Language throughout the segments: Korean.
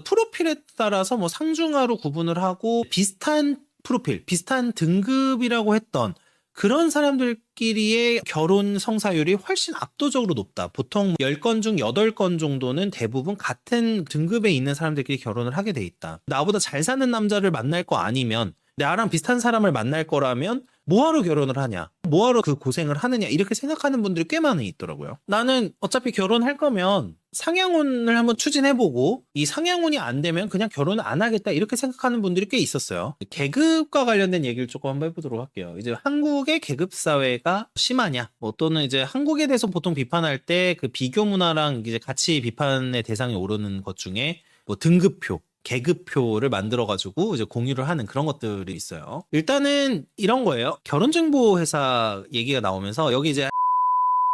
프로필에 따라서 뭐 상중하로 구분을 하고 비슷한 프로필, 비슷한 등급이라고 했던 그런 사람들끼리의 결혼 성사율이 훨씬 압도적으로 높다. 보통 10건 중 8건 정도는 대부분 같은 등급에 있는 사람들끼리 결혼을 하게 돼 있다. 나보다 잘 사는 남자를 만날 거 아니면, 나랑 비슷한 사람을 만날 거라면 뭐하러 결혼을 하냐, 뭐하러 그 고생을 하느냐, 이렇게 생각하는 분들이 꽤 많이 있더라고요. 나는 어차피 결혼할 거면 상향혼을 한번 추진해보고 이 상향혼이 안 되면 그냥 결혼을 안 하겠다, 이렇게 생각하는 분들이 꽤 있었어요. 계급과 관련된 얘기를 조금 한번 해보도록 할게요. 이제 한국의 계급 사회가 심하냐, 뭐 또는 이제 한국에 대해서 보통 비판할 때 그 비교 문화랑 이제 같이 비판의 대상이 오르는 것 중에 뭐 등급표, 계급표를 만들어가지고 이제 공유를 하는 그런 것들이 있어요. 일단은 이런 거예요. 결혼정보 회사 얘기가 나오면서 여기 이제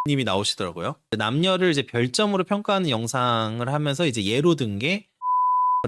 님이 나오시더라고요. 남녀를 이제 별점으로 평가하는 영상을 하면서 이제 예로 든 게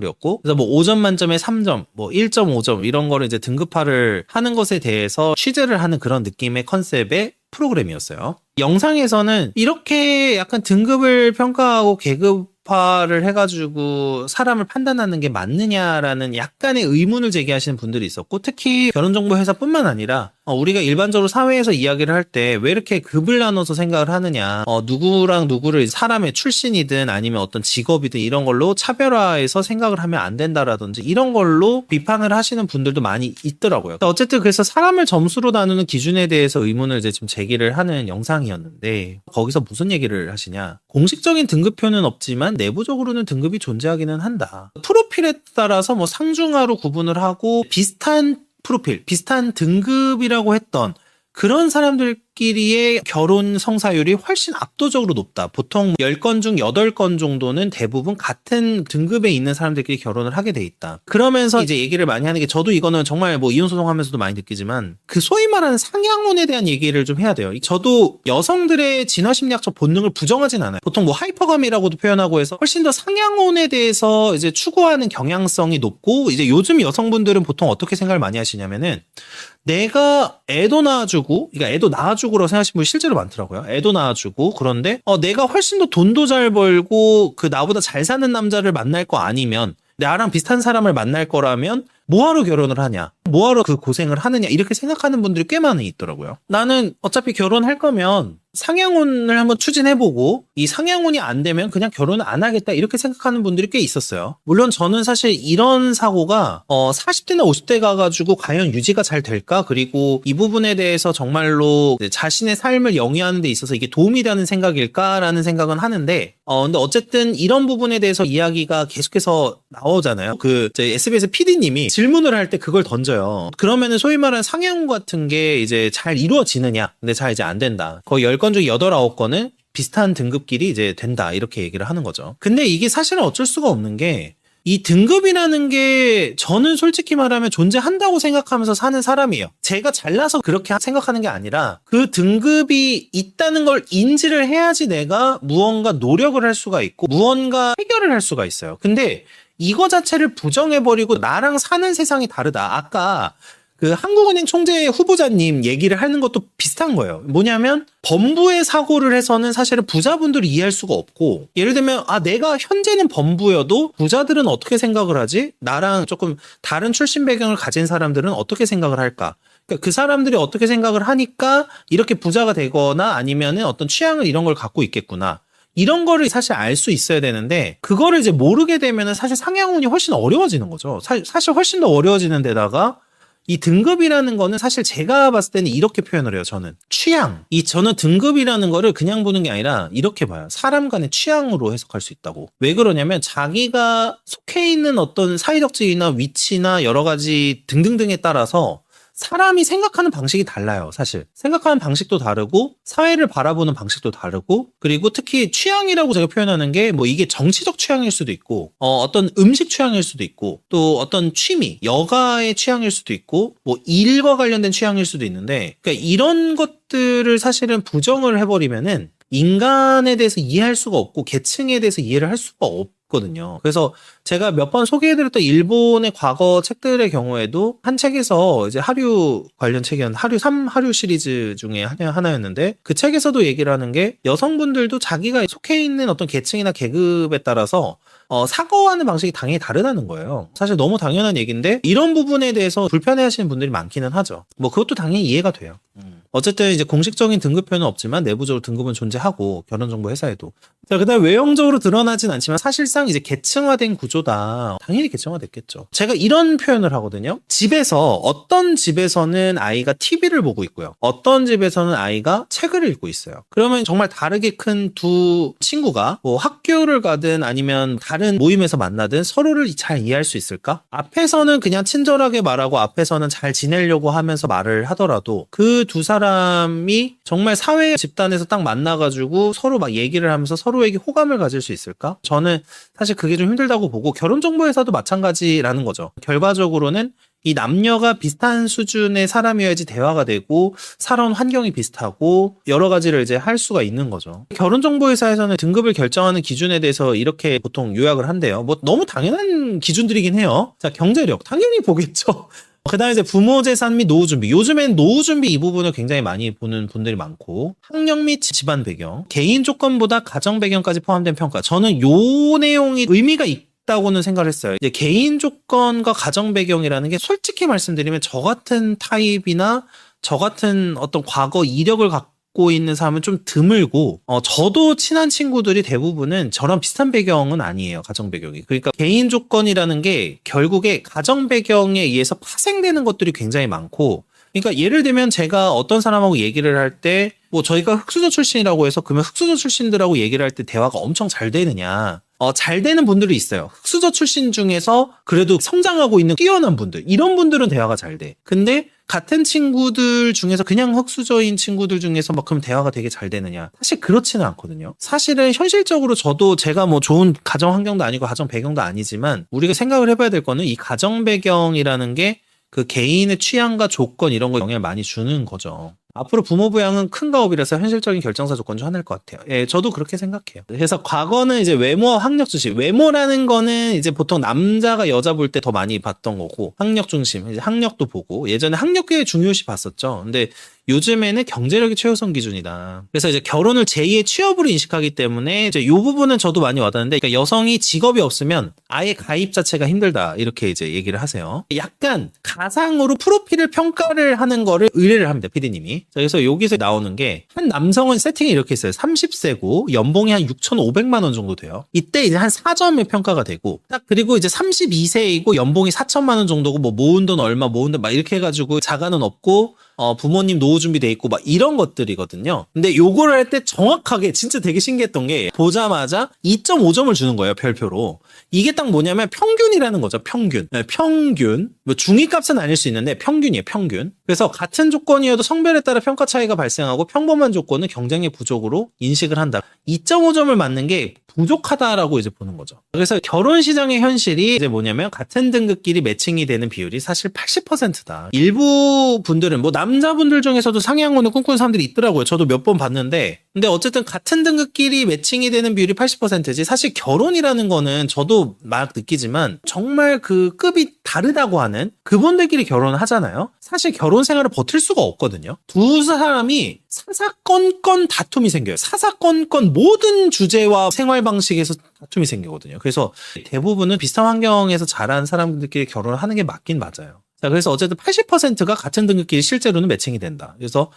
였고, 그래서 뭐 5점 만점에 3점, 뭐 1.5점 이런 거를 이제 등급화를 하는 것에 대해서 취재를 하는 그런 느낌의 컨셉의 프로그램이었어요. 영상에서는 이렇게 약간 등급을 평가하고 계급화를 해가지고 사람을 판단하는 게 맞느냐라는 약간의 의문을 제기하시는 분들이 있었고, 특히 결혼정보회사뿐만 아니라 우리가 일반적으로 사회에서 이야기를 할 때 왜 이렇게 급을 나눠서 생각을 하느냐, 누구랑 누구를 사람의 출신이든 아니면 어떤 직업이든 이런 걸로 차별화해서 생각을 하면 안 된다라든지 이런 걸로 비판을 하시는 분들도 많이 있더라고요. 어쨌든 그래서 사람을 점수로 나누는 기준에 대해서 의문을 이제 좀 제기를 하는 영상이었는데, 거기서 무슨 얘기를 하시냐, 공식적인 등급표는 없지만 내부적으로는 등급이 존재하기는 한다. 프로필에 따라서 뭐 상중하로 구분을 하고 비슷한 프로필, 비슷한 등급이라고 했던 그런 사람들끼리의 결혼 성사율이 훨씬 압도적으로 높다. 보통 10건 중 8건 정도는 대부분 같은 등급에 있는 사람들끼리 결혼을 하게 돼 있다. 그러면서 이제 얘기를 많이 하는 게, 저도 이거는 정말 뭐 이혼소송하면서도 많이 느끼지만 그 소위 말하는 상향혼에 대한 얘기를 좀 해야 돼요. 저도 여성들의 진화심리학적 본능을 부정하진 않아요. 보통 뭐 하이퍼감이라고도 표현하고 해서 훨씬 더 상향혼에 대해서 이제 추구하는 경향성이 높고, 이제 요즘 여성분들은 보통 어떻게 생각을 많이 하시냐면은, 내가 애도 낳아주고, 그러니까 애도 낳아주고라고 생각하시는 분이 실제로 많더라고요. 애도 낳아주고, 그런데 내가 훨씬 더 돈도 잘 벌고 그 나보다 잘 사는 남자를 만날 거 아니면, 나랑 비슷한 사람을 만날 거라면 뭐하러 결혼을 하냐, 뭐하러 그 고생을 하느냐, 이렇게 생각하는 분들이 꽤 많이 있더라고요. 나는 어차피 결혼할 거면 상향혼을 한번 추진해보고 이 상향혼이 안 되면 그냥 결혼을 안 하겠다, 이렇게 생각하는 분들이 꽤 있었어요. 물론 저는 사실 이런 사고가 40대나 50대 가가지고 과연 유지가 잘 될까, 그리고 이 부분에 대해서 정말로 자신의 삶을 영위하는 데 있어서 이게 도움이 되는 생각일까라는 생각은 하는데, 근데 어쨌든 이런 부분에 대해서 이야기가 계속해서 나오잖아요. SBS PD님이 질문을 할 때 그걸 던져요. 그러면은 소위 말하는 상향혼 같은 게 이제 잘 이루어지느냐? 근데 잘 이제 안 된다. 거의 10건 중 8, 9건은 비슷한 등급끼리 이제 된다, 이렇게 얘기를 하는 거죠. 근데 이게 사실은 어쩔 수가 없는 게, 이 등급이라는 게 저는 솔직히 말하면 존재한다고 생각하면서 사는 사람이에요. 제가 잘나서 그렇게 생각하는 게 아니라 그 등급이 있다는 걸 인지를 해야지 내가 무언가 노력을 할 수가 있고 무언가 해결을 할 수가 있어요. 근데 이거 자체를 부정해버리고 나랑 사는 세상이 다르다. 아까 그 한국은행 총재 후보자님 얘기를 하는 것도 비슷한 거예요. 뭐냐면 범부의 사고를 해서는 사실은 부자분들이 이해할 수가 없고, 예를 들면 내가 현재는 범부여도 부자들은 어떻게 생각을 하지? 나랑 조금 다른 출신 배경을 가진 사람들은 어떻게 생각을 할까? 그러니까 그 사람들이 어떻게 생각을 하니까 이렇게 부자가 되거나 아니면은 어떤 취향을 이런 걸 갖고 있겠구나, 이런 거를 사실 알 수 있어야 되는데, 그거를 이제 모르게 되면은 사실 상향혼이 훨씬 어려워지는 거죠. 사실 훨씬 더 어려워지는 데다가 이 등급이라는 거는 사실 제가 봤을 때는 이렇게 표현을 해요. 저는 저는 등급이라는 거를 그냥 보는 게 아니라 이렇게 봐요. 사람 간의 취향으로 해석할 수 있다고. 왜 그러냐면 자기가 속해 있는 어떤 사회적 지위나 위치나 여러 가지 등등등에 따라서 사람이 생각하는 방식이 달라요. 사실 생각하는 방식도 다르고 사회를 바라보는 방식도 다르고, 그리고 특히 취향이라고 제가 표현하는 게 뭐 이게 정치적 취향일 수도 있고 어떤 음식 취향일 수도 있고 또 어떤 취미, 여가의 취향일 수도 있고 뭐 일과 관련된 취향일 수도 있는데, 그러니까 이런 것들을 사실은 부정을 해버리면은 인간에 대해서 이해할 수가 없고 계층에 대해서 이해를 할 수가 있거든요. 그래서 제가 몇 번 소개해드렸던 일본의 과거 책들의 경우에도 한 책에서 이제 하류 관련 책이었는데 하류 3 하류 시리즈 중에 하나였는데 그 책에서도 얘기를 하는 게 여성분들도 자기가 속해 있는 어떤 계층이나 계급에 따라서 사고하는 방식이 당연히 다르다는 거예요. 사실 너무 당연한 얘기인데 이런 부분에 대해서 불편해하시는 분들이 많기는 하죠. 뭐 그것도 당연히 이해가 돼요. 어쨌든 이제 공식적인 등급표는 없지만 내부적으로 등급은 존재하고 결혼정보 회사에도. 자, 그다음 외형적으로 드러나진 않지만 사실상 이제 계층화된 구조다. 당연히 계층화됐겠죠. 제가 이런 표현을 하거든요. 집에서 어떤 집에서는 아이가 TV를 보고 있고요. 어떤 집에서는 아이가 책을 읽고 있어요. 그러면 정말 다르게 큰 두 친구가 뭐 학교를 가든 아니면 다른 모임에서 만나든 서로를 잘 이해할 수 있을까? 앞에서는 그냥 친절하게 말하고 앞에서는 잘 지내려고 하면서 말을 하더라도 그 두 사람이 정말 사회 집단에서 딱 만나가지고 서로 막 얘기를 하면서 서로에게 호감을 가질 수 있을까? 저는 사실 그게 좀 힘들다고 보고 결혼정보회사도 마찬가지라는 거죠. 결과적으로는 이 남녀가 비슷한 수준의 사람이어야지 대화가 되고 살아온 환경이 비슷하고 여러 가지를 이제 할 수가 있는 거죠. 결혼정보회사에서는 등급을 결정하는 기준에 대해서 이렇게 보통 요약을 한대요. 뭐 너무 당연한 기준들이긴 해요. 자, 경제력 당연히 보겠죠. 그다음에 이제 부모 재산 및 노후 준비. 요즘엔 노후 준비 이 부분을 굉장히 많이 보는 분들이 많고 학력 및 집안 배경, 개인 조건보다 가정 배경까지 포함된 평가. 저는 요 내용이 의미가 있다고는 생각을 했어요. 이제 개인 조건과 가정 배경이라는 게 솔직히 말씀드리면 저 같은 타입이나 저 같은 어떤 과거 이력을 갖고 있는 사람은 좀 드물고 저도 친한 친구들이 대부분은 저랑 비슷한 배경은 아니에요. 가정 배경이. 그러니까 개인 조건이라는 게 결국에 가정 배경에 의해서 파생되는 것들이 굉장히 많고 그러니까 예를 들면 제가 어떤 사람하고 얘기를 할 때 뭐 저희가 흑수저 출신이라고 해서 그러면 흑수저 출신들하고 얘기를 할 때 대화가 엄청 잘 되느냐. 잘 되는 분들이 있어요. 흑수저 출신 중에서 그래도 성장하고 있는 뛰어난 분들. 이런 분들은 대화가 잘 돼. 근데 같은 친구들 중에서 그냥 흑수저인 친구들 중에서 막 그럼 대화가 되게 잘 되느냐. 사실 그렇지는 않거든요. 사실은 현실적으로 저도 제가 뭐 좋은 가정 환경도 아니고 가정 배경도 아니지만 우리가 생각을 해봐야 될 거는 이 가정 배경이라는 게 그 개인의 취향과 조건 이런 거 영향을 많이 주는 거죠. 앞으로 부모 부양은 큰 가업이라서 현실적인 결정사 조건 중 하나일 것 같아요. 예, 저도 그렇게 생각해요. 그래서 과거는 이제 외모와 학력 중심. 외모라는 거는 이제 보통 남자가 여자 볼 때 더 많이 봤던 거고, 학력 중심. 이제 학력도 보고, 예전에 학력 꽤 중요시 봤었죠. 근데 요즘에는 경제력이 최우선 기준이다. 그래서 이제 결혼을 제2의 취업으로 인식하기 때문에 이제 이 부분은 저도 많이 와닿는데, 그러니까 여성이 직업이 없으면 아예 가입 자체가 힘들다. 이렇게 이제 얘기를 하세요. 약간 가상으로 프로필을 평가를 하는 거를 의뢰를 합니다. PD님이. 그래서 여기서 나오는 게 한 남성은 세팅이 이렇게 있어요. 30세고 연봉이 한 6,500만 원 정도 돼요. 이때 이제 한 4점의 평가가 되고 딱 그리고 이제 32세이고 연봉이 4천만 원 정도고 뭐 모은 돈 얼마 모은 돈 막 이렇게 해가지고 자가는 없고 부모님 노후 준비돼 있고 막 이런 것들이거든요. 근데 요거를 할 때 정확하게 진짜 되게 신기했던 게 보자마자 2.5점을 주는 거예요. 별표로. 이게 딱 뭐냐면 평균이라는 거죠. 평균. 네, 평균. 뭐 중위값은 아닐 수 있는데 평균이에요. 평균. 그래서 같은 조건이어도 성별에 따라 평가 차이가 발생하고 평범한 조건은 경쟁력 부족으로 인식을 한다. 2.5점을 맞는 게 부족하다라고 이제 보는 거죠. 그래서 결혼 시장의 현실이 이제 뭐냐면 같은 등급끼리 매칭이 되는 비율이 사실 80%다. 일부 분들은 뭐 남자분들 중에서도 상향혼을 꿈꾸는 사람들이 있더라고요. 저도 몇 번 봤는데 근데 어쨌든 같은 등급끼리 매칭이 되는 비율이 80%지 사실 결혼이라는 거는 저도 막 느끼지만 정말 그 급이 다르다고 하는 그분들끼리 결혼을 하잖아요. 사실 결혼 생활을 버틸 수가 없거든요. 두 사람이 사사건건 다툼이 생겨요. 사사건건 모든 주제와 생활 방식에서 다툼이 생기거든요. 그래서 대부분은 비슷한 환경에서 자란 사람들끼리 결혼을 하는 게 맞긴 맞아요. 자, 그래서 어쨌든 80%가 같은 등급끼리 실제로는 매칭이 된다. 그래서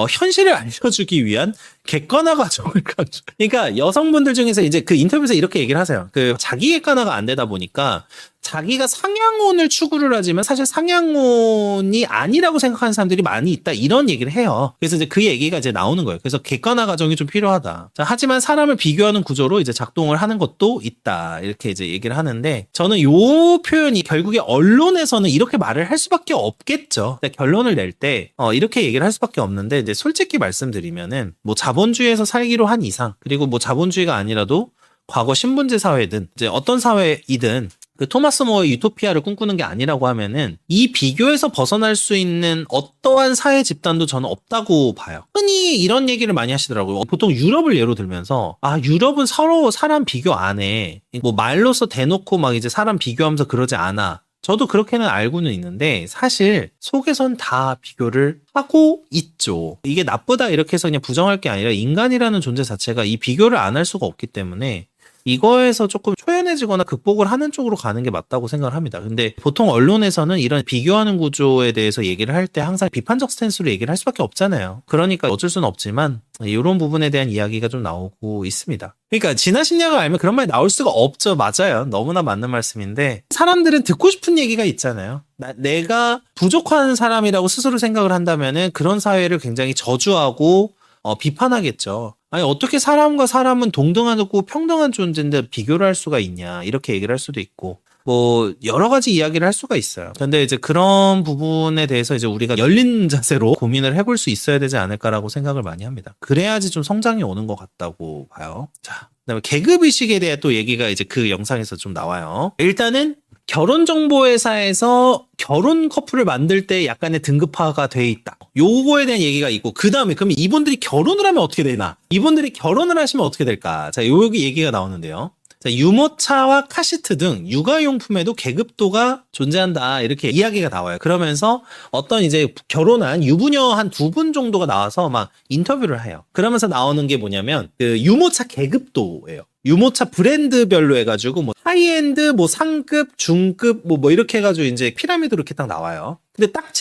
현실을 알려주기 위한 객관화 과정을 가져. 그러니까 여성분들 중에서 이제 그 인터뷰에서 이렇게 얘기를 하세요. 그 자기 객관화가 안 되다 보니까 자기가 상향혼을 추구를 하지만 사실 상향혼이 아니라고 생각하는 사람들이 많이 있다. 이런 얘기를 해요. 그래서 이제 그 얘기가 이제 나오는 거예요. 그래서 객관화 과정이 좀 필요하다. 자, 하지만 사람을 비교하는 구조로 이제 작동을 하는 것도 있다. 이렇게 이제 얘기를 하는데 저는 요 표현이 결국에 언론에서는 이렇게 말을 할 수밖에 없겠죠. 결론을 낼 때 이렇게 얘기를 할 수밖에 없는데 이제 솔직히 말씀드리면은 뭐 자본주의에서 살기로 한 이상 그리고 뭐 자본주의가 아니라도 과거 신분제 사회든 이제 어떤 사회이든 그 토마스 모어의 유토피아를 꿈꾸는 게 아니라고 하면은 이 비교에서 벗어날 수 있는 어떠한 사회 집단도 저는 없다고 봐요. 흔히 이런 얘기를 많이 하시더라고요. 보통 유럽을 예로 들면서 유럽은 서로 사람 비교 안 해. 뭐 말로써 대놓고 막 이제 사람 비교하면서 그러지 않아. 저도 그렇게는 알고는 있는데 사실 속에선 다 비교를 하고 있죠. 이게 나쁘다 이렇게 해서 그냥 부정할 게 아니라 인간이라는 존재 자체가 이 비교를 안 할 수가 없기 때문에 이거에서 조금 초연해지거나 극복을 하는 쪽으로 가는 게 맞다고 생각을 합니다. 근데 보통 언론에서는 이런 비교하는 구조에 대해서 얘기를 할 때 항상 비판적 스탠스로 얘기를 할 수밖에 없잖아요. 그러니까 어쩔 수는 없지만 이런 부분에 대한 이야기가 좀 나오고 있습니다. 그러니까 진화 심리학을 알면 그런 말이 나올 수가 없죠. 맞아요. 너무나 맞는 말씀인데 사람들은 듣고 싶은 얘기가 있잖아요. 내가 부족한 사람이라고 스스로 생각을 한다면은 그런 사회를 굉장히 저주하고 비판하겠죠. 아니 어떻게 사람과 사람은 동등하고 평등한 존재인데 비교를 할 수가 있냐 이렇게 얘기를 할 수도 있고 뭐 여러 가지 이야기를 할 수가 있어요. 근데 이제 그런 부분에 대해서 이제 우리가 열린 자세로 고민을 해볼 수 있어야 되지 않을까라고 생각을 많이 합니다. 그래야지 좀 성장이 오는 것 같다고 봐요. 자, 그다음에 계급의식에 대한 또 얘기가 이제 그 영상에서 좀 나와요. 일단은 결혼정보회사에서 결혼 커플을 만들 때 약간의 등급화가 돼 있다. 요거에 대한 얘기가 있고 그 다음에 그럼 이분들이 결혼을 하면 어떻게 되나? 이분들이 결혼을 하시면 어떻게 될까? 자, 여기 얘기가 나오는데요. 자, 유모차와 카시트 등 육아용품에도 계급도가 존재한다. 이렇게 이야기가 나와요. 그러면서 어떤 이제 결혼한 유부녀 한 2분 정도가 나와서 막 인터뷰를 해요. 그러면서 나오는 게 뭐냐면 그 유모차 계급도예요. 유모차 브랜드별로 해가지고 뭐 하이엔드, 뭐 상급, 중급 뭐 이렇게 해가지고 이제 피라미드로 이렇게 딱 나와요. 근데 딱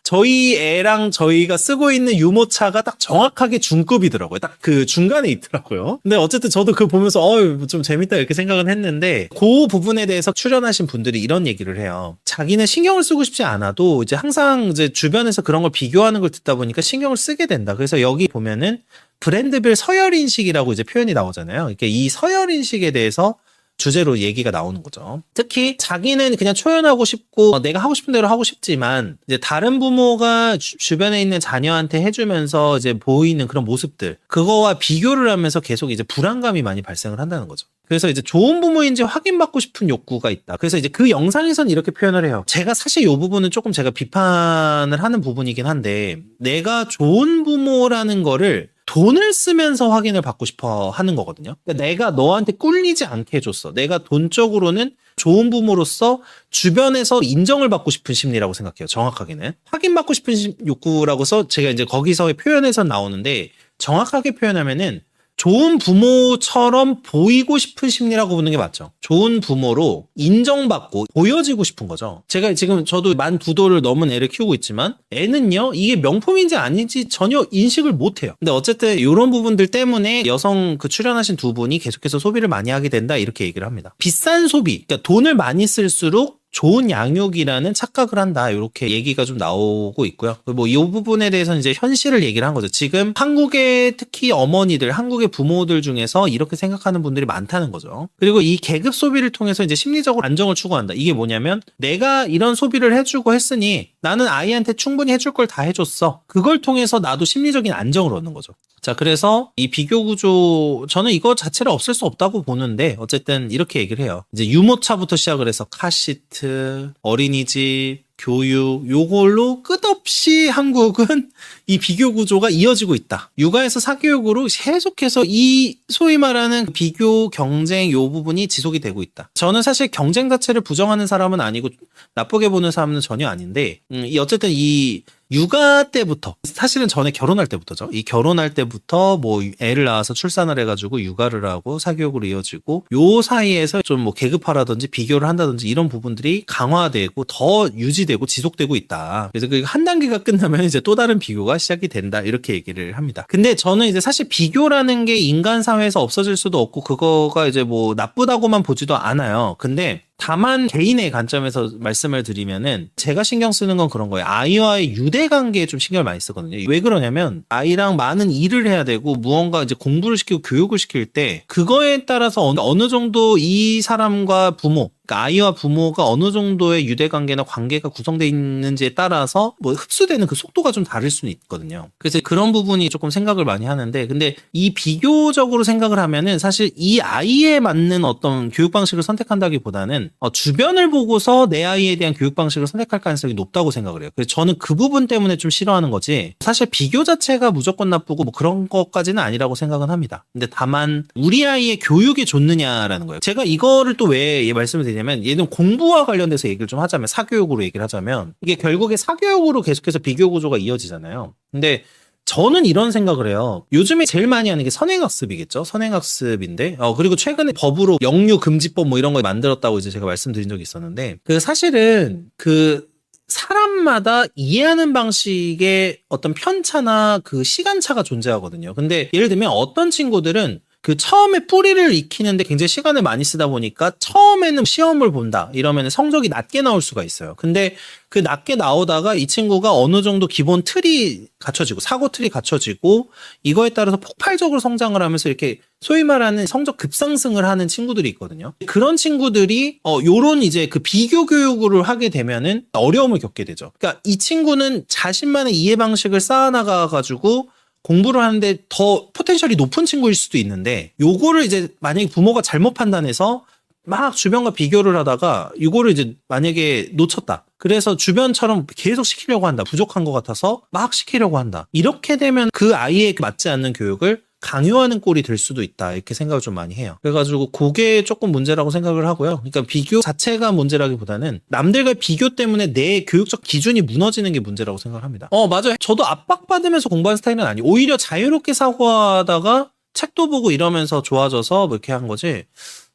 저희 애랑 저희가 쓰고 있는 유모차가 딱 정확하게 중급이더라고요. 딱 그 중간에 있더라고요. 근데 어쨌든 저도 그거 보면서 좀 재밌다 이렇게 생각은 했는데 그 부분에 대해서 출연하신 분들이 이런 얘기를 해요. 자기는 신경을 쓰고 싶지 않아도 이제 항상 이제 주변에서 그런 걸 비교하는 걸 듣다 보니까 신경을 쓰게 된다. 그래서 여기 보면은 브랜드별 서열인식이라고 이제 표현이 나오잖아요. 그러니까 이 서열인식에 대해서 주제로 얘기가 나오는 거죠. 특히 자기는 그냥 초연하고 싶고 내가 하고 싶은 대로 하고 싶지만 이제 다른 부모가 주변에 있는 자녀한테 해주면서 이제 보이는 그런 모습들 그거와 비교를 하면서 계속 이제 불안감이 많이 발생을 한다는 거죠. 그래서 이제 좋은 부모인지 확인받고 싶은 욕구가 있다. 그래서 이제 그 영상에서는 이렇게 표현을 해요. 제가 사실 이 부분은 조금 제가 비판을 하는 부분이긴 한데 내가 좋은 부모라는 거를 돈을 쓰면서 확인을 받고 싶어 하는 거거든요. 그러니까 내가 너한테 꿀리지 않게 해줬어. 내가 돈적으로는 좋은 부모로서 주변에서 인정을 받고 싶은 심리라고 생각해요. 정확하게는. 확인받고 싶은 욕구라고서 제가 이제 거기서의 표현에서 나오는데 정확하게 표현하면은 좋은 부모처럼 보이고 싶은 심리라고 보는 게 맞죠. 좋은 부모로 인정받고 보여지고 싶은 거죠. 제가 지금 저도 만 2돌을 넘은 애를 키우고 있지만 애는요 이게 명품인지 아닌지 전혀 인식을 못해요. 근데 어쨌든 이런 부분들 때문에 여성 그 출연하신 2분이 계속해서 소비를 많이 하게 된다 이렇게 얘기를 합니다. 비싼 소비, 그러니까 돈을 많이 쓸수록 좋은 양육이라는 착각을 한다. 이렇게 얘기가 좀 나오고 있고요. 뭐 이 부분에 대해서는 이제 현실을 얘기를 한 거죠. 지금 한국의 특히 어머니들, 한국의 부모들 중에서 이렇게 생각하는 분들이 많다는 거죠. 그리고 이 계급 소비를 통해서 이제 심리적으로 안정을 추구한다. 이게 뭐냐면 내가 이런 소비를 해주고 했으니 나는 아이한테 충분히 해줄 걸 다 해줬어. 그걸 통해서 나도 심리적인 안정을 얻는 거죠. 자, 그래서 이 비교 구조, 저는 이거 자체를 없앨 수 없다고 보는데, 어쨌든 이렇게 얘기를 해요. 이제 유모차부터 시작을 해서 카시트, 어린이집, 교육, 요걸로 끝없이 한국은 이 비교 구조가 이어지고 있다. 육아에서 사교육으로 계속해서 이 소위 말하는 비교, 경쟁 요 부분이 지속이 되고 있다. 저는 사실 경쟁 자체를 부정하는 사람은 아니고 나쁘게 보는 사람은 전혀 아닌데, 어쨌든 이 육아 때부터 사실은 전에 결혼할 때부터죠. 이 결혼할 때부터 뭐 애를 낳아서 출산을 해가지고 육아를 하고 사교육으로 이어지고 요 사이에서 좀 뭐 계급화라든지 비교를 한다든지 이런 부분들이 강화되고 더 유지되고 지속되고 있다. 그래서 그 한 단계가 끝나면 이제 또 다른 비교가 시작이 된다 이렇게 얘기를 합니다. 근데 저는 이제 사실 비교라는 게 인간 사회에서 없어질 수도 없고 그거가 이제 뭐 나쁘다고만 보지도 않아요. 근데 다만 개인의 관점에서 말씀을 드리면은 제가 신경 쓰는 건 그런 거예요. 아이와의 유대 관계에 좀 신경을 많이 쓰거든요. 왜 그러냐면 아이랑 많은 일을 해야 되고 무언가 이제 공부를 시키고 교육을 시킬 때 그거에 따라서 어느 정도 이 사람과 부모 그러니까 아이와 부모가 어느 정도의 유대관계나 관계가 구성되어 있는지에 따라서 뭐 흡수되는 그 속도가 좀 다를 수는 있거든요. 그래서 그런 부분이 조금 생각을 많이 하는데, 근데 이 비교적으로 생각을 하면은 사실 이 아이에 맞는 어떤 교육 방식을 선택한다기보다는 주변을 보고서 내 아이에 대한 교육 방식을 선택할 가능성이 높다고 생각을 해요. 그래서 저는 그 부분 때문에 좀 싫어하는 거지, 사실 비교 자체가 무조건 나쁘고 뭐 그런 것까지는 아니라고 생각은 합니다. 근데 다만 우리 아이의 교육이 좋느냐라는 거예요. 제가 이거를 또 왜 말씀을 드리냐면, 얘는 공부와 관련돼서 얘기를 좀 하자면, 사교육으로 얘기를 하자면, 이게 결국에 사교육으로 계속해서 비교 구조가 이어지잖아요. 근데 저는 이런 생각을 해요. 요즘에 제일 많이 하는 게 선행학습이겠죠. 선행학습인데, 그리고 최근에 법으로 영유금지법 뭐 이런 걸 만들었다고 이제 제가 말씀드린 적이 있었는데, 그 사실은 그 사람마다 이해하는 방식의 어떤 편차나 그 시간차가 존재하거든요. 근데 예를 들면 어떤 친구들은 그 처음에 뿌리를 익히는데 굉장히 시간을 많이 쓰다 보니까 처음에는 시험을 본다 이러면 성적이 낮게 나올 수가 있어요. 근데 그 낮게 나오다가 이 친구가 어느 정도 기본 틀이 갖춰지고 사고 틀이 갖춰지고 이거에 따라서 폭발적으로 성장을 하면서 이렇게 소위 말하는 성적 급상승을 하는 친구들이 있거든요. 그런 친구들이 요런 이제 그 비교 교육을 하게 되면은 어려움을 겪게 되죠. 그러니까 이 친구는 자신만의 이해 방식을 쌓아나가 가지고 공부를 하는데 더 포텐셜이 높은 친구일 수도 있는데, 요거를 이제 만약에 부모가 잘못 판단해서 막 주변과 비교를 하다가 이거를 이제 만약에 놓쳤다. 그래서 주변처럼 계속 시키려고 한다. 부족한 것 같아서 막 시키려고 한다. 이렇게 되면 그 아이에 맞지 않는 교육을 강요하는 꼴이 될 수도 있다. 이렇게 생각을 좀 많이 해요. 그래가지고 그게 조금 문제라고 생각을 하고요. 그러니까 비교 자체가 문제라기보다는 남들과 비교 때문에 내 교육적 기준이 무너지는 게 문제라고 생각을 합니다. 맞아요. 저도 압박받으면서 공부하는 스타일은 아니에요. 오히려 자유롭게 사고하다가 책도 보고 이러면서 좋아져서 뭐 이렇게 한 거지.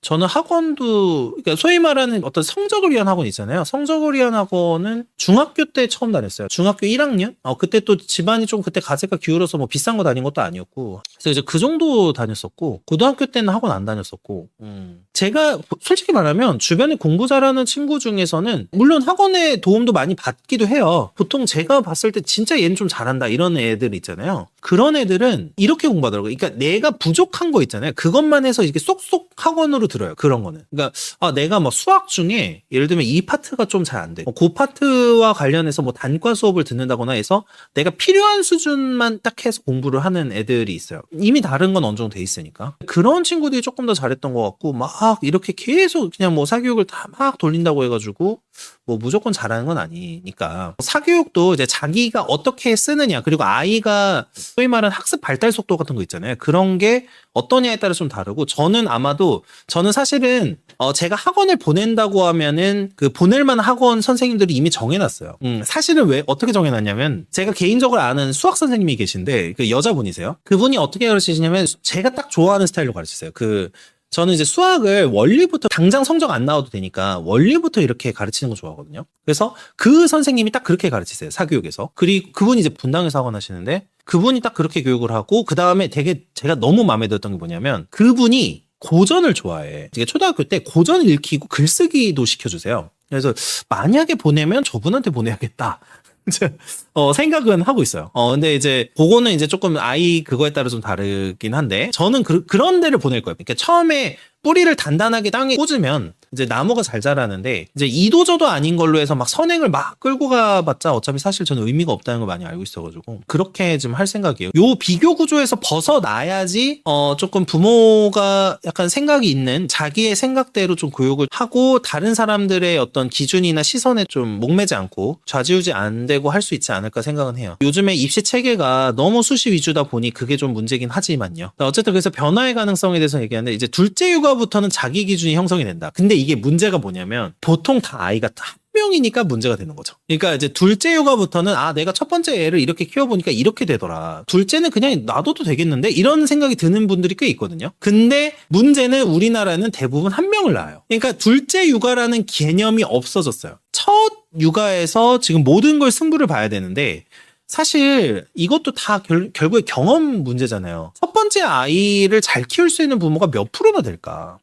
저는 학원도, 그러니까 소위 말하는 어떤 성적을 위한 학원 있잖아요. 성적을 위한 학원은 중학교 때 처음 다녔어요. 중학교 1학년? 그때 또 집안이 좀 그때 가세가 기울어서 뭐 비싼 거 다닌 것도 아니었고. 그래서 이제 그 정도 다녔었고, 고등학교 때는 학원 안 다녔었고. 제가 솔직히 말하면 주변에 공부 잘하는 친구 중에서는 물론 학원의 도움도 많이 받기도 해요. 보통 제가 봤을 때 진짜 얘는 좀 잘한다 이런 애들 있잖아요. 그런 애들은 이렇게 공부하더라고요. 그러니까 내가 부족한 거 있잖아요. 그것만 해서 이게 쏙쏙 학원으로 들어요. 그런 거는. 그러니까 내가 뭐 수학 중에 예를 들면 이 파트가 좀 잘 안 돼. 그 파트와 관련해서 뭐 단과 수업을 듣는다거나 해서 내가 필요한 수준만 딱 해서 공부를 하는 애들이 있어요. 이미 다른 건 어느 정도 돼 있으니까. 그런 친구들이 조금 더 잘했던 것 같고, 막 이렇게 계속 그냥 뭐 사교육을 다 막 돌린다고 해가지고 뭐 무조건 잘하는 건 아니니까. 사교육도 이제 자기가 어떻게 쓰느냐, 그리고 아이가 소위 말하는 학습 발달 속도 같은 거 있잖아요. 그런 게 어떠냐에 따라 좀 다르고, 저는 사실은 제가 학원을 보낸다고 하면은 그 보낼 만한 학원 선생님들이 이미 정해놨어요. 사실은 왜 어떻게 정해놨냐면, 제가 개인적으로 아는 수학 선생님이 계신데 그 여자분이세요. 그분이 어떻게 가르치시냐면 제가 딱 좋아하는 스타일로 가르치세요. 저는 이제 수학을 원리부터, 당장 성적 안 나와도 되니까 원리부터 이렇게 가르치는 거 좋아하거든요. 그래서 그 선생님이 딱 그렇게 가르치세요. 사교육에서. 그리고 그분이 이제 분당에서 학원 하시는데, 그분이 딱 그렇게 교육을 하고, 그 다음에 되게 제가 너무 마음에 들었던 게 뭐냐면, 그분이 고전을 좋아해. 이게 초등학교 때 고전 읽히고 글쓰기도 시켜주세요. 그래서 만약에 보내면 저분한테 보내야겠다. 생각은 하고 있어요. 근데 이제 그거는 이제 조금 아이 그거에 따라 좀 다르긴 한데, 저는 그런 데를 보낼 거예요. 그러니까 처음에 뿌리를 단단하게 땅에 꽂으면 이제 나무가 잘 자라는데, 이제 이도저도 아닌 걸로 해서 막 선행을 막 끌고 가봤자 어차피 사실 저는 의미가 없다는 걸 많이 알고 있어가지고 그렇게 좀 할 생각이에요. 요 비교 구조에서 벗어나야지 조금 부모가 약간 생각이 있는 자기의 생각대로 좀 교육을 하고, 다른 사람들의 어떤 기준이나 시선에 좀 목매지 않고 좌지우지 안 되고 할 수 있지 않을까 생각은 해요. 요즘에 입시 체계가 너무 수시 위주다 보니 그게 좀 문제긴 하지만요. 어쨌든 그래서 변화의 가능성에 대해서 얘기하는데, 이제 둘째 육아부터는 자기 기준이 형성이 된다. 근데 이게 문제가 뭐냐면, 보통 다 아이가 한 명이니까 문제가 되는 거죠. 그러니까 이제 둘째 육아부터는 내가 첫 번째 애를 이렇게 키워보니까 이렇게 되더라. 둘째는 그냥 놔둬도 되겠는데? 이런 생각이 드는 분들이 꽤 있거든요. 근데 문제는 우리나라는 대부분 한 명을 낳아요. 그러니까 둘째 육아라는 개념이 없어졌어요. 첫 육아에서 지금 모든 걸 승부를 봐야 되는데, 사실 이것도 다 결국에 경험 문제잖아요. 첫 번째 아이를 잘 키울 수 있는 부모가 몇 프로나 될까?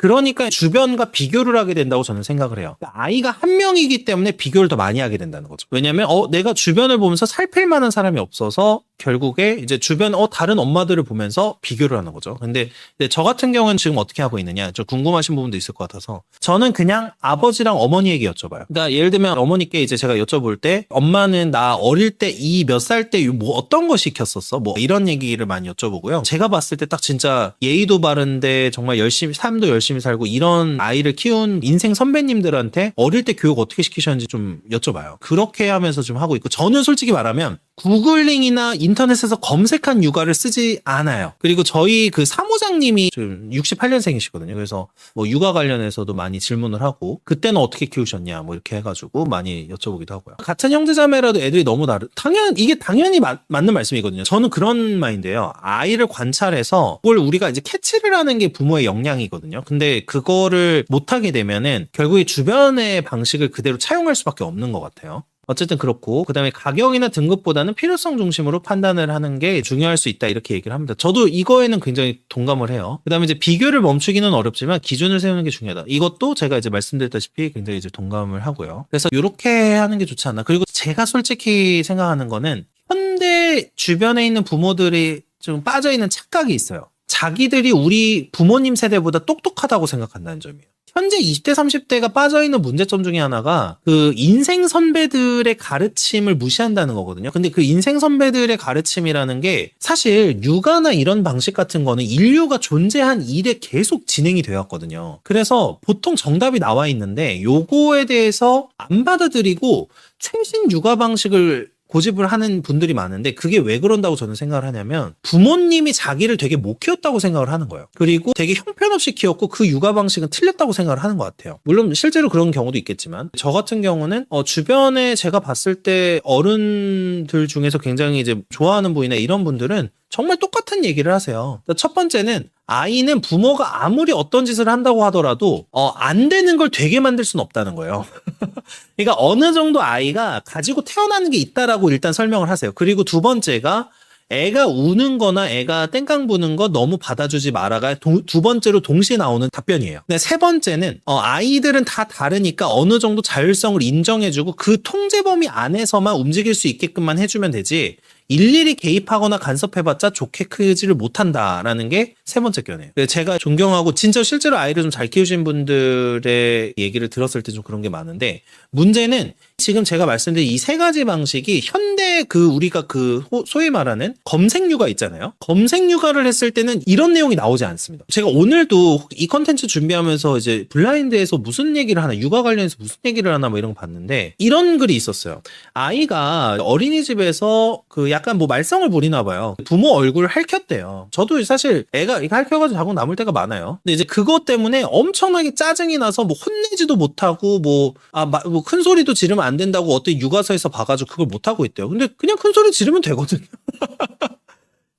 그러니까 주변과 비교를 하게 된다고 저는 생각을 해요. 아이가 한 명이기 때문에 비교를 더 많이 하게 된다는 거죠. 왜냐면 내가 주변을 보면서 살필 만한 사람이 없어서 결국에 이제 주변 다른 엄마들을 보면서 비교를 하는 거죠. 근데 저 같은 경우는 지금 어떻게 하고 있느냐, 좀 궁금하신 부분도 있을 것 같아서 저는 그냥 아버지랑 어머니에게 여쭤봐요. 그러니까 예를 들면 어머니께 이제 제가 여쭤볼 때, 엄마는 나 어릴 때 이 몇 살 때 뭐 어떤 거 시켰었어? 뭐 이런 얘기를 많이 여쭤보고요. 제가 봤을 때 딱 진짜 예의도 바른데 정말 열심히 삶도 열심히 살고 이런 아이를 키운 인생 선배님들한테 어릴 때 교육 어떻게 시키셨는지 좀 여쭤봐요. 그렇게 하면서 좀 하고 있고, 저는 솔직히 말하면 구글링이나 인터넷에서 검색한 육아를 쓰지 않아요. 그리고 저희 그 사무장님이 지금 68년생이시거든요. 그래서 뭐 육아 관련해서도 많이 질문을 하고, 그때는 어떻게 키우셨냐 뭐 이렇게 해가지고 많이 여쭤보기도 하고요. 같은 형제자매라도 애들이 너무 이게 당연히 맞는 말씀이거든요. 저는 그런 마인드예요. 아이를 관찰해서 그걸 우리가 이제 캐치를 하는 게 부모의 역량이거든요. 근데 그거를 못하게 되면은 결국에 주변의 방식을 그대로 차용할 수밖에 없는 것 같아요. 어쨌든 그렇고, 그다음에 가격이나 등급보다는 필요성 중심으로 판단을 하는 게 중요할 수 있다, 이렇게 얘기를 합니다. 저도 이거에는 굉장히 동감을 해요. 그다음에 이제 비교를 멈추기는 어렵지만 기준을 세우는 게 중요하다. 이것도 제가 이제 말씀드렸다시피 굉장히 이제 동감을 하고요. 그래서 이렇게 하는 게 좋지 않나. 그리고 제가 솔직히 생각하는 거는, 현대 주변에 있는 부모들이 좀 빠져 있는 착각이 있어요. 자기들이 우리 부모님 세대보다 똑똑하다고 생각한다는 점이에요. 현재 20대, 30대가 빠져있는 문제점 중에 하나가 그 인생 선배들의 가르침을 무시한다는 거거든요. 근데 그 인생 선배들의 가르침이라는 게 사실 육아나 이런 방식 같은 거는 인류가 존재한 이래 계속 진행이 되었거든요. 그래서 보통 정답이 나와 있는데 요거에 대해서 안 받아들이고 최신 육아 방식을 고집을 하는 분들이 많은데, 그게 왜 그런다고 저는 생각을 하냐면 부모님이 자기를 되게 못 키웠다고 생각을 하는 거예요. 그리고 되게 형편없이 키웠고 그 육아 방식은 틀렸다고 생각을 하는 것 같아요. 물론 실제로 그런 경우도 있겠지만, 저 같은 경우는 주변에 제가 봤을 때 어른들 중에서 굉장히 이제 좋아하는 분이나 이런 분들은 정말 똑같은 얘기를 하세요. 첫 번째는, 아이는 부모가 아무리 어떤 짓을 한다고 하더라도 안 되는 걸 되게 만들 수는 없다는 거예요. 그러니까 어느 정도 아이가 가지고 태어나는 게 있다라고 일단 설명을 하세요. 그리고 두 번째가, 애가 우는 거나 애가 땡깡 부는 거 너무 받아주지 마라가 두 번째로 동시에 나오는 답변이에요. 근데 세 번째는, 아이들은 다 다르니까 어느 정도 자율성을 인정해주고 그 통제 범위 안에서만 움직일 수 있게끔만 해주면 되지, 일일이 개입하거나 간섭해봤자 좋게 크지를 못한다라는 게 세 번째 견해예요. 제가 존경하고 진짜 실제로 아이를 좀 잘 키우신 분들의 얘기를 들었을 때 좀 그런 게 많은데, 문제는 지금 제가 말씀드린 이 세 가지 방식이 현대 우리가 소위 말하는 검색 육아 있잖아요. 검색 육아를 했을 때는 이런 내용이 나오지 않습니다. 제가 오늘도 이 컨텐츠 준비하면서 이제 블라인드에서 무슨 얘기를 하나, 육아 관련해서 무슨 얘기를 하나 뭐 이런 거 봤는데, 이런 글이 있었어요. 아이가 어린이집에서 약간 뭐 말썽을 부리나 봐요. 부모 얼굴을 핥혔대요. 저도 사실 애가 핥혀가지고 자고 남을 때가 많아요. 근데 이제 그것 때문에 엄청나게 짜증이 나서 뭐 혼내지도 못하고 뭐 큰 소리도 지르면 안 된다고 어떤 육아서에서 봐가지고 그걸 못하고 있대요. 근데 그냥 큰 소리 지르면 되거든요.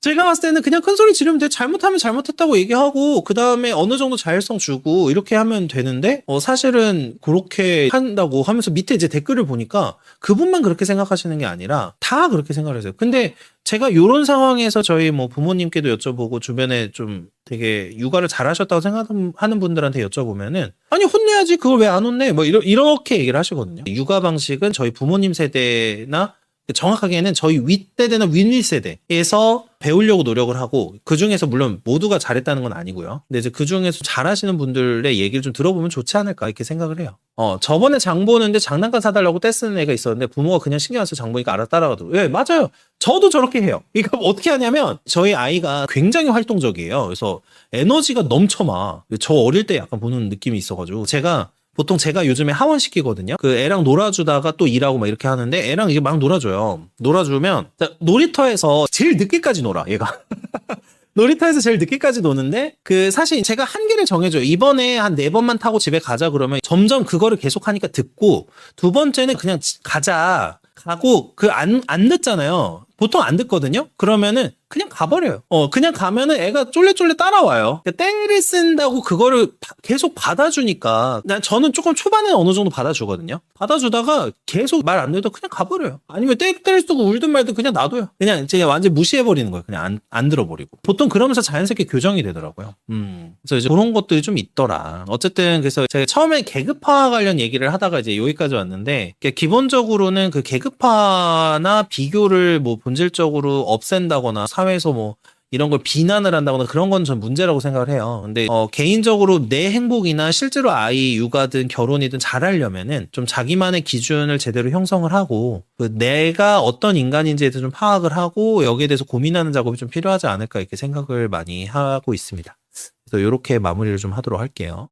제가 봤을 때는 그냥 큰 소리 지르면 돼. 잘못하면 잘못했다고 얘기하고 그 다음에 어느 정도 자율성 주고 이렇게 하면 되는데, 사실은 그렇게 한다고 하면서 밑에 이제 댓글을 보니까 그분만 그렇게 생각하시는 게 아니라 다 그렇게 생각을 하세요. 근데 제가 이런 상황에서 저희 뭐 부모님께도 여쭤보고 주변에 좀 되게 육아를 잘하셨다고 생각하는 분들한테 여쭤보면은, 아니 혼내야지, 그걸 왜 안 혼내? 뭐 이렇게 얘기를 하시거든요. 육아 방식은 저희 부모님 세대나 정확하게는 저희 윗세대나 윗윗세대에서 배우려고 노력을 하고, 그중에서 물론 모두가 잘했다는 건 아니고요. 근데 이제 그중에서 잘하시는 분들의 얘기를 좀 들어보면 좋지 않을까, 이렇게 생각을 해요. 저번에 장 보는데 장난감 사달라고 떼쓰는 애가 있었는데 부모가 그냥 신경 안 써서 장 보니까 알아 따라가더라고요. 예, 맞아요. 저도 저렇게 해요. 그러니까 어떻게 하냐면, 저희 아이가 굉장히 활동적이에요. 그래서 에너지가 넘쳐막. 저 어릴 때 약간 보는 느낌이 있어가지고, 보통 제가 요즘에 하원시키거든요. 그 애랑 놀아주다가 또 일하고 막 이렇게 하는데, 애랑 이게 막 놀아줘요. 놀아주면 놀이터에서 제일 늦게까지 놀아, 얘가. 놀이터에서 제일 늦게까지 노는데, 사실 제가 한계를 정해줘요. 이번에 한 4번만 타고 집에 가자 그러면 점점 그거를 계속 하니까 듣고, 두 번째는 그냥 가자. 가고, 안 늦잖아요. 보통 안 듣거든요. 그러면은 그냥 가버려요. 그냥 가면은 애가 쫄래쫄래 따라와요. 그러니까 떼를 쓴다고 그거를 계속 받아주니까 저는 조금 초반에는 어느 정도 받아주거든요. 받아주다가 계속 말 안 들도 그냥 가버려요. 아니면 떼를 쓰고 울든 말든 그냥 놔둬요. 그냥 제가 완전 무시해버리는 거예요. 그냥 안 들어버리고. 보통 그러면서 자연스럽게 교정이 되더라고요. 그래서 이제 그런 것들이 좀 있더라. 어쨌든 그래서 제가 처음에 계급화 관련 얘기를 하다가 이제 여기까지 왔는데, 기본적으로는 그 계급화나 비교를 뭐 본질적으로 없앤다거나 사회에서 뭐 이런 걸 비난을 한다거나 그런 건 전 문제라고 생각을 해요. 근데 개인적으로 내 행복이나 실제로 아이 육아든 결혼이든 잘하려면은 좀 자기만의 기준을 제대로 형성을 하고, 그 내가 어떤 인간인지에 대해서 좀 파악을 하고 여기에 대해서 고민하는 작업이 좀 필요하지 않을까 이렇게 생각을 많이 하고 있습니다. 그래서 이렇게 마무리를 좀 하도록 할게요.